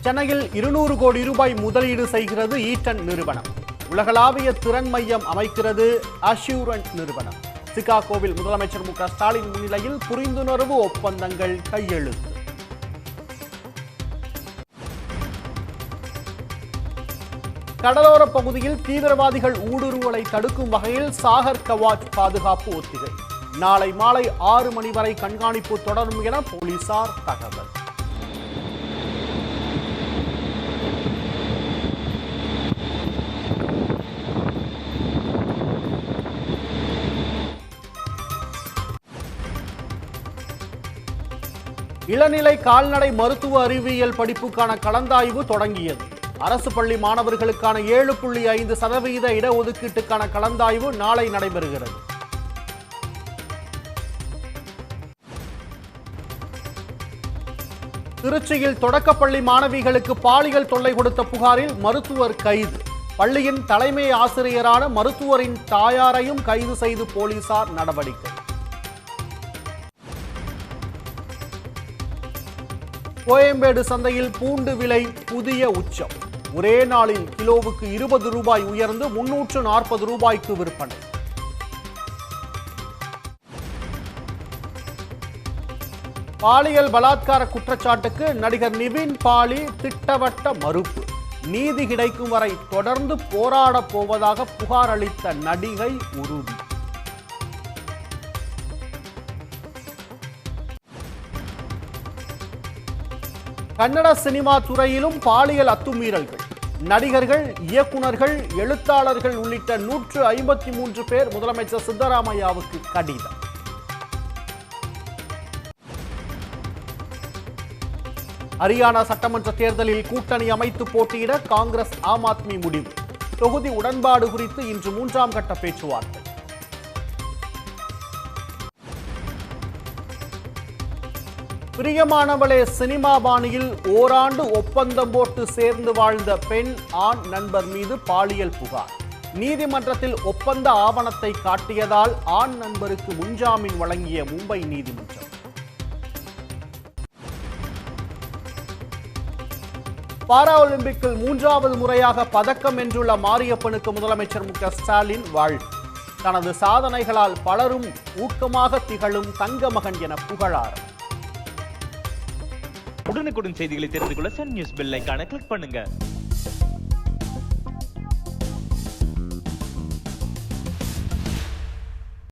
சென்னையில் 200 கோடி ரூபாய் முதலீடு செய்கிறது ஈட்டன் நிறுவனம். உலகளாவிய திறன் மையம் அமைக்கிறது அஷ்யூரன்ட் நிறுவனம். சிகாகோவில் முதலமைச்சர் மு க ஸ்டாலின் முன்னிலையில் புரிந்துணர்வு ஒப்பந்தங்கள் கையெழுத்து. கடலோர பகுதியில் தீவிரவாதிகள் ஊடுருவலை தடுக்கும் வகையில் சாகர் கவாச் பாதுகாப்பு ஒத்திகை. நாளை மாலை 6 மணி வரை கண்காணிப்பு தொடரும் என போலீசார் தகவல். இளநிலை கால்நடை மருத்துவ அறிவியல் படிப்புக்கான கலந்தாய்வு தொடங்கியது. அரசு பள்ளி மாணவர்களுக்கான 7.5% இடஒதுக்கீட்டுக்கான கலந்தாய்வு நாளை நடைபெறுகிறது. திருச்சியில் தொடக்கப்பள்ளி மாணவிகளுக்கு பாலியல் தொல்லை கொடுத்த புகாரில் மருத்துவர் கைது. பள்ளியின் தலைமை ஆசிரியரான மருத்துவரின் தாயாரையும் கைது செய்து போலீசார் நடவடிக்கை. கோயம்பேடு சந்தையில் பூண்டு விலை புதிய உச்சம். ஒரே நாளில் கிலோவுக்கு 20 ரூபாய் உயர்ந்து 340 ரூபாய்க்கு விற்பனை. பாலியல் பலாத்கார குற்றச்சாட்டுக்கு நடிகர் நிவின் பாலி திட்டவட்ட மறுப்பு. நீதி கிடைக்கும் வரை தொடர்ந்து போராடப் போவதாக புகார் அளித்த நடிகை உறுதி. கன்னட சினிமா துறையிலும் பாலியல் அத்துமீறல்கள். நடிகர்கள், இயக்குநர்கள், எழுத்தாளர்கள் உள்ளிட்ட 153 பேர் முதலமைச்சர் சித்தராமையாவுக்கு கடிதம். ஹரியானா சட்டமன்ற தேர்தலில் கூட்டணி அமைத்து போட்டியிட காங்கிரஸ், ஆம் ஆத்மி முடிவு. தொகுதி உடன்பாடு குறித்து இன்று 3ஆம் கட்ட பேச்சுவார்த்தை. பிரியமானவளே சினிமா பாணியில் ஓராண்டு ஒப்பந்தம் போட்டு சேர்ந்து வாழ்ந்த பெண், ஆண் நண்பர் மீது பாலியல் புகார். நீதிமன்றத்தில் ஒப்பந்த ஆவணத்தை காட்டியதால் ஆண் நண்பருக்கு முன்ஜாமீன் வழங்கிய மும்பை நீதிமன்றம். பாரா ஒலிம்பிக்கில் 3வது முறையாக பதக்கம் வென்றுள்ள மாரியப்பனுக்கு முதலமைச்சர் மு க ஸ்டாலின் வாழ்த்து. தனது சாதனைகளால் பலரும் ஊக்கமாக திகழும் தங்க மகன் என புகழாரம். உடனுக்குடன் செய்திகளை தெரிந்து கொள்ள சன் நியூஸ் பெல் ஐகானை கிளிக் பண்ணுங்க.